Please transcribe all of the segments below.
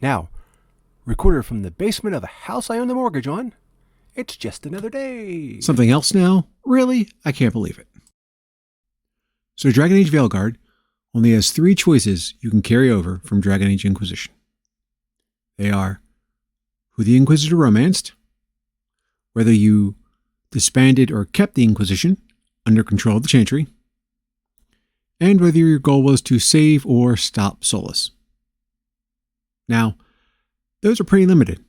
Now, recorded from the basement of the house I own the mortgage on, it's just another day. Something else now? Really? I can't believe it. So Dragon Age Veilguard only has 3 choices you can carry over from Dragon Age Inquisition. They are who the Inquisitor romanced, whether you disbanded or kept the Inquisition under control of the Chantry, and whether your goal was to save or stop Solus. Now, those are pretty limited,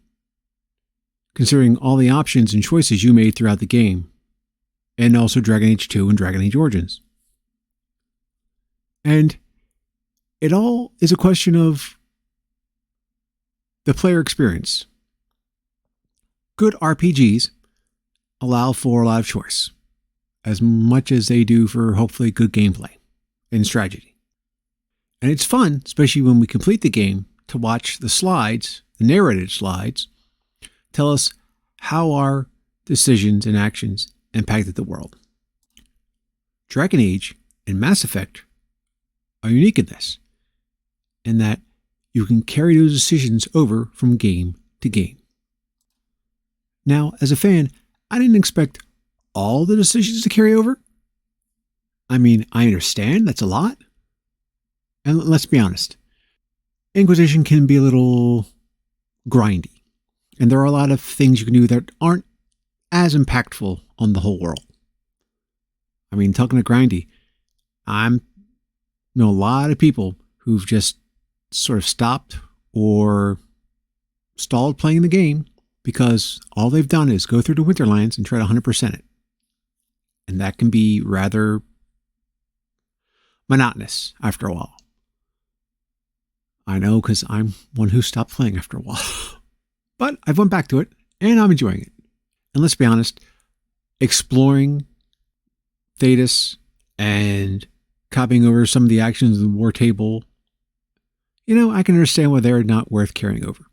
considering all the options and choices you made throughout the game, and also Dragon Age 2 and Dragon Age Origins. And it all is a question of the player experience. Good RPGs allow for a lot of choice, as much as they do for hopefully good gameplay and strategy. And it's fun, especially when we complete the game, to watch the slides, the narrated slides, tell us how our decisions and actions impacted the world. Dragon Age and Mass Effect are unique in this, in that you can carry those decisions over from game to game. Now, as a fan, I didn't expect all the decisions to carry over. I mean, I understand that's a lot. And let's be honest, Inquisition can be a little grindy. And there are a lot of things you can do that aren't as impactful on the whole world. I mean, talking to grindy, I know a lot of people who've just sort of stopped or stalled playing the game because all they've done is go through the Winterlands and try to 100% it. And that can be rather monotonous after a while. I know, because I'm one who stopped playing after a while. But I've went back to it, and I'm enjoying it. And let's be honest, exploring Thetis and copying over some of the actions of the war table, I can understand why they're not worth carrying over.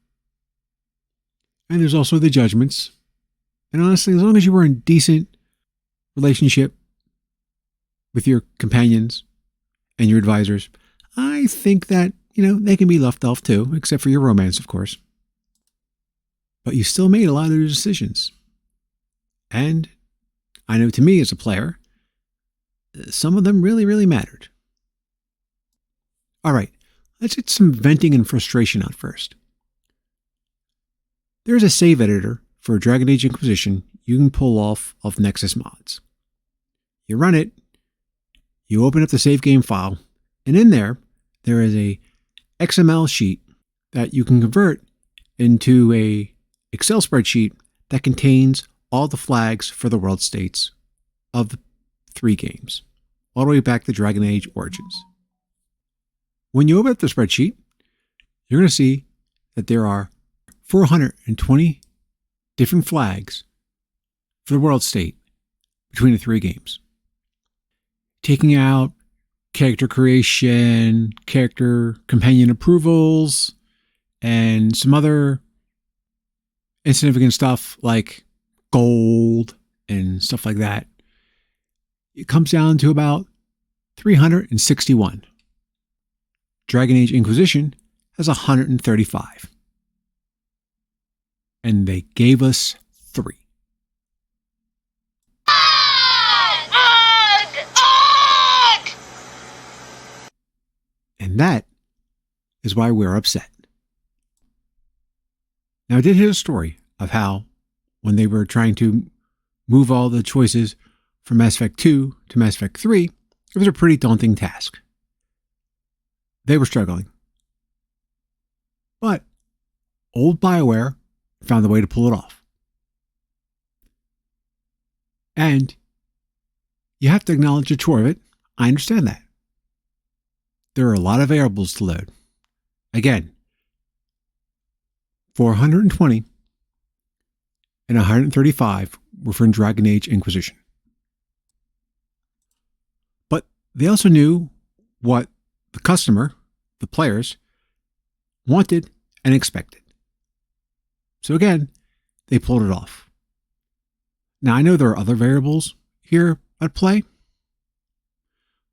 And there's also the judgments. And honestly, as long as you were in decent relationship with your companions and your advisors, I think that, they can be left off too, except for your romance, of course. But you still made a lot of those decisions. And I know to me as a player, some of them really, really mattered. All right, let's get some venting and frustration out first. There's a save editor for Dragon Age Inquisition you can pull off of Nexus Mods. You run it, you open up the save game file, and in there is a XML sheet that you can convert into a Excel spreadsheet that contains all the flags for the world states of the 3 games, all the way back to Dragon Age Origins. When you open up the spreadsheet, you're going to see that there are 420 different flags for the world state between the 3 games. Taking out character creation, character companion approvals, and some other insignificant stuff like gold and stuff like that, it comes down to about 361. Dragon Age Inquisition has 135. And they gave us 3. And that is why we're upset. Now, I did hear a story of how, when they were trying to move all the choices from Mass Effect 2 to Mass Effect 3, it was a pretty daunting task. They were struggling. But old Bioware found a way to pull it off. And you have to acknowledge the chore of it. I understand that. There are a lot of variables to load. Again, 420 and 135 were from Dragon Age Inquisition. But they also knew what the customer, the players, wanted and expected. So again, they pulled it off. Now, I know there are other variables here at play,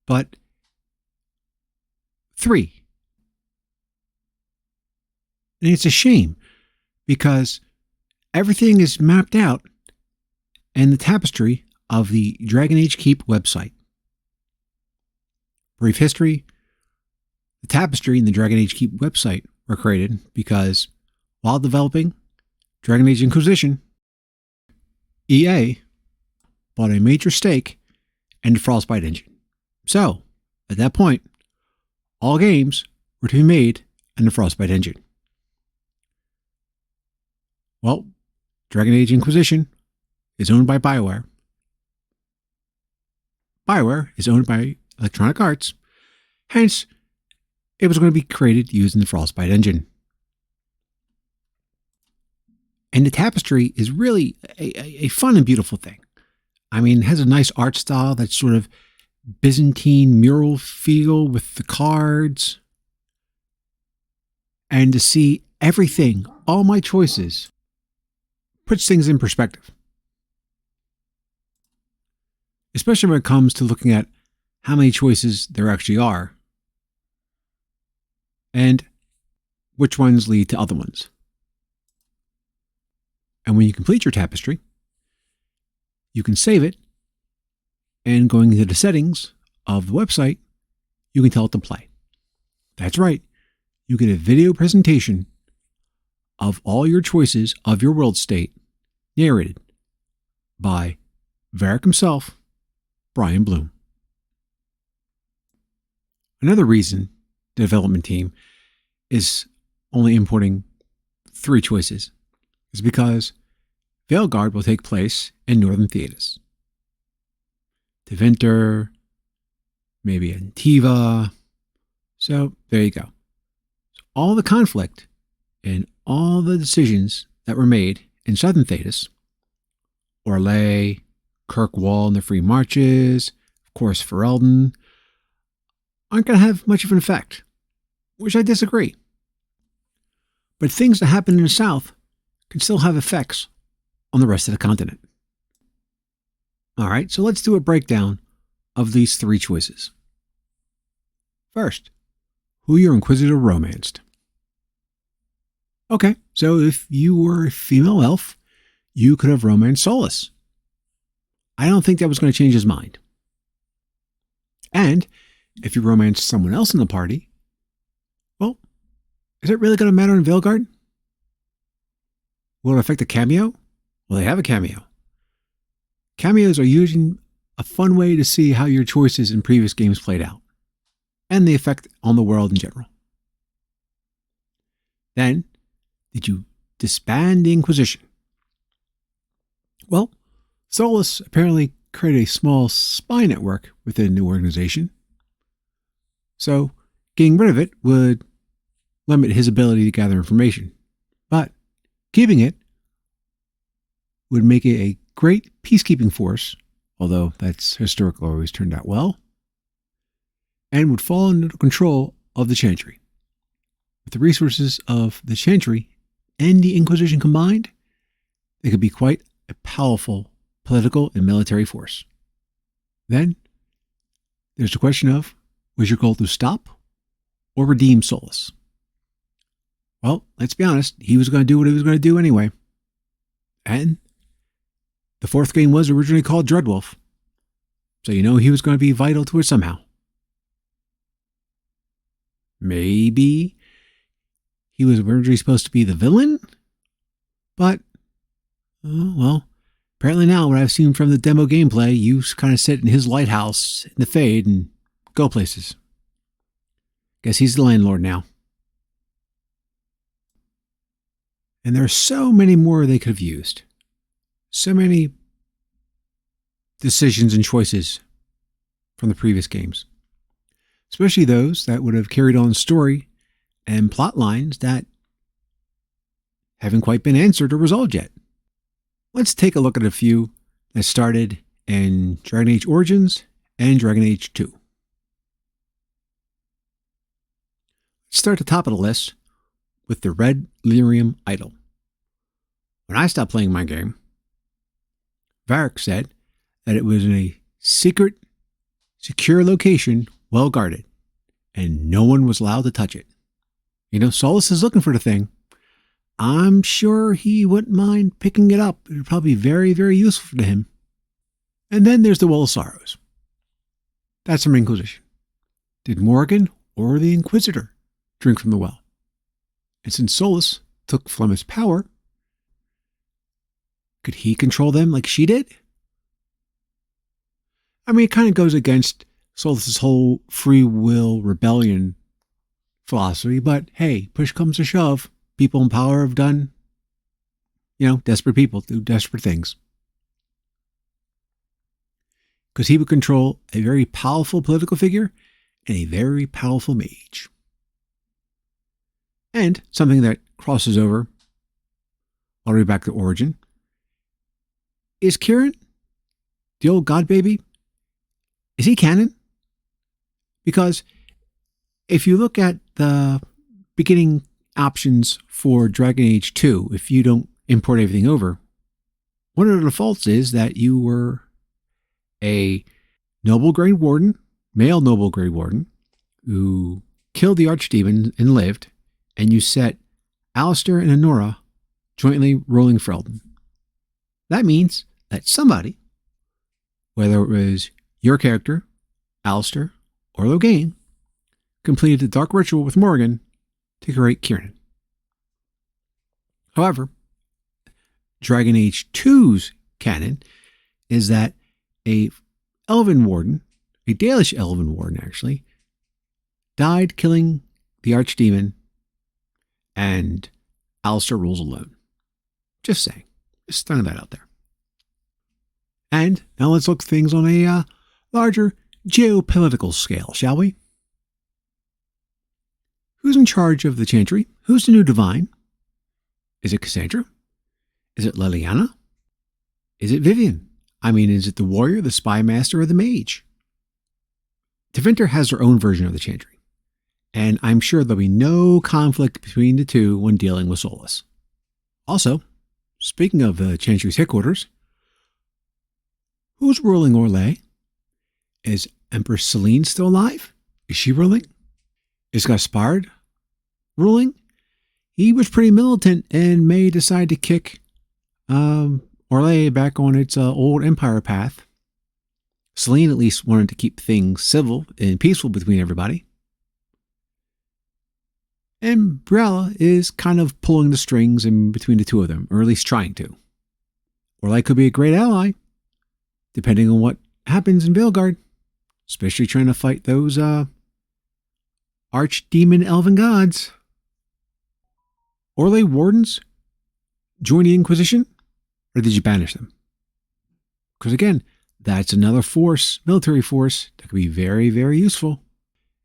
but 3. And it's a shame because everything is mapped out in the tapestry of the Dragon Age Keep website. Brief history: the tapestry and the Dragon Age Keep website were created because while developing Dragon Age Inquisition, EA bought a major stake in the Frostbite engine. So, at that point, all games were to be made in the Frostbite engine. Well, Dragon Age Inquisition is owned by Bioware. Bioware is owned by Electronic Arts, hence, it was going to be created using the Frostbite engine. And the tapestry is really a fun and beautiful thing. I mean, it has a nice art style that's sort of Byzantine mural feel with the cards. And to see everything, all my choices, puts things in perspective. Especially when it comes to looking at how many choices there actually are and which ones lead to other ones. And when you complete your tapestry, you can save it, and going into the settings of the website, you can tell it to play. That's right. You get a video presentation of all your choices of your world state, narrated by Varric himself, Brian Bloom. Another reason the development team is only importing 3 choices is because Veilguard will take place in Northern Theatis. Deventer, maybe Antiva. So there you go. So all the conflict and all the decisions that were made in Southern Theatis, Orlais, Kirkwall and the Free Marches, of course Ferelden, aren't going to have much of an effect, which I disagree. But things that happen in the South can still have effects on the rest of the continent. All right, so let's do a breakdown of these 3 choices. First, who your Inquisitor romanced. Okay, so if you were a female elf, you could have romanced Solus. I don't think that was going to change his mind. And if you romanced someone else in the party, well, is it really going to matter in Veilguard? Will it affect a cameo? Well, they have a cameo. Cameos are usually a fun way to see how your choices in previous games played out, and the effect on the world in general. Then, did you disband the Inquisition? Well, Solus apparently created a small spy network within the organization, so getting rid of it would limit his ability to gather information, but keeping it would make it a great peacekeeping force, although that's historically always turned out well, and would fall under the control of the Chantry. With the resources of the Chantry and the Inquisition combined, they could be quite a powerful political and military force. Then, there's the question of, was your goal to stop or redeem Solus? Well, let's be honest, he was going to do what he was going to do anyway. And the 4th game was originally called Dreadwolf, so you know he was going to be vital to it somehow. Maybe he was originally supposed to be the villain, but, oh, well, apparently now what I've seen from the demo gameplay, you kind of sit in his lighthouse in the Fade and go places. Guess he's the landlord now. And there are so many more they could have used. So many decisions and choices from the previous games. Especially those that would have carried on story and plot lines that haven't quite been answered or resolved yet. Let's take a look at a few that started in Dragon Age Origins and Dragon Age 2. Let's start at the top of the list with the Red Lyrium Idol. When I stopped playing my game, Varric said that it was in a secret, secure location, well guarded, and no one was allowed to touch it. You know, Solus is looking for the thing, I'm sure he wouldn't mind picking it up. It would probably be very, very useful to him. And then there's the Well of Sorrows. That's from Inquisition. Did Morgan or the Inquisitor drink from the well? And since Solus took Flemeth's power, could he control them like she did? I mean, it kind of goes against Solus's whole free will rebellion philosophy, but hey, push comes to shove. People in power have done, desperate people do desperate things. Because he would control a very powerful political figure and a very powerful mage. And something that crosses over all the way back to Origin. Is Kieran, the old god baby, is he canon? Because if you look at the beginning options for Dragon Age 2, if you don't import everything over, one of the defaults is that you were a noble grade warden, male noble grade warden, who killed the archdemon and lived, and you set Alistair and Honora jointly ruling Ferelden. That means that somebody, whether it was your character, Alistair, or Loghain, completed the dark ritual with Morgan to create Kieran. However, Dragon Age 2's canon is that a elven warden, a Dalish elven warden actually, died killing the archdemon, and Alistair rules alone. Just saying. Just throwing that out there. And now let's look at things on a larger geopolitical scale, shall we? Who's in charge of the Chantry? Who's the new divine? Is it Cassandra? Is it Liliana? Is it Vivian? I mean, is it the warrior, the spy master, or the mage? Tevinter has her own version of the Chantry, and I'm sure there'll be no conflict between the two when dealing with Solus. Also, speaking of the Chantry's headquarters, who's ruling Orlais? Is Empress Selene still alive? Is she ruling? Is Gaspard ruling? He was pretty militant and may decide to kick Orlais back on its old empire path. Selene at least wanted to keep things civil and peaceful between everybody. And Briella is kind of pulling the strings in between the two of them, or at least trying to. Orlais could be a great ally, depending on what happens in Veilguard, especially trying to fight those archdemon elven gods. Orlais wardens join the Inquisition, or did you banish them? Because again, that's another force, military force, that could be very, very useful.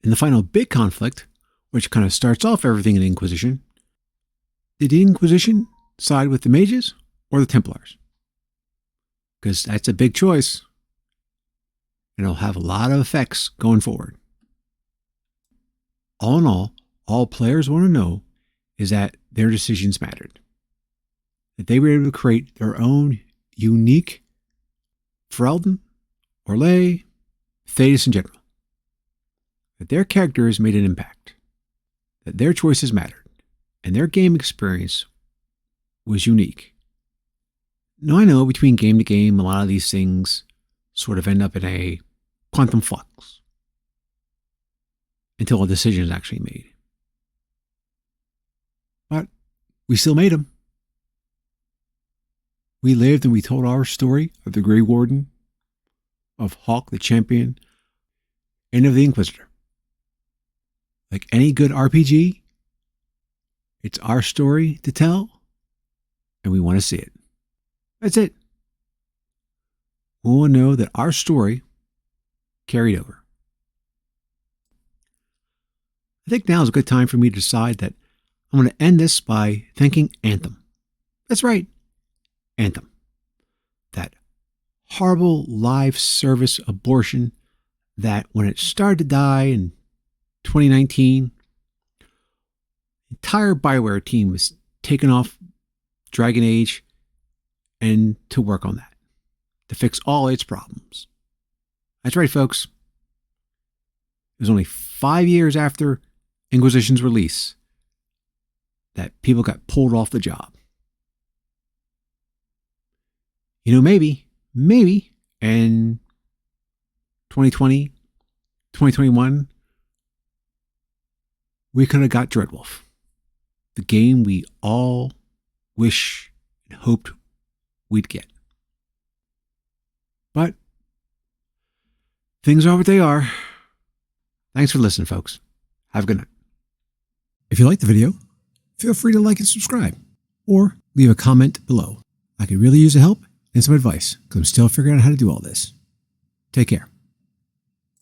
In the final big conflict, which kind of starts off everything in the Inquisition, did the Inquisition side with the mages or the Templars? Because that's a big choice, and it'll have a lot of effects going forward. All in all players want to know is that their decisions mattered. That they were able to create their own unique Ferelden, Orlais, Thedas in general. That their characters made an impact. That their choices mattered. And their game experience was unique. Now I know between game to game, a lot of these things sort of end up in a quantum flux until a decision is actually made. But we still made them. We lived and we told our story of the Grey Warden, of Hawk the Champion, and of the Inquisitor. Like any good RPG, it's our story to tell, and we want to see it. That's it. We want to know that our story carried over. I think now is a good time for me to decide that I'm going to end this by thanking Anthem. That's right, Anthem. That horrible live service abortion that when it started to die in 2019, the entire Bioware team was taken off Dragon Age and to work on that, to fix all its problems. That's right, folks. It was only 5 years after Inquisition's release that people got pulled off the job. You know, maybe in 2020, 2021, we could have got Dreadwolf, the game we all wish and hoped we'd get. But things are what they are. Thanks for listening, folks. Have a good night. If you liked the video, feel free to like and subscribe, or leave a comment below. I could really use the help and some advice, because I'm still figuring out how to do all this. Take care.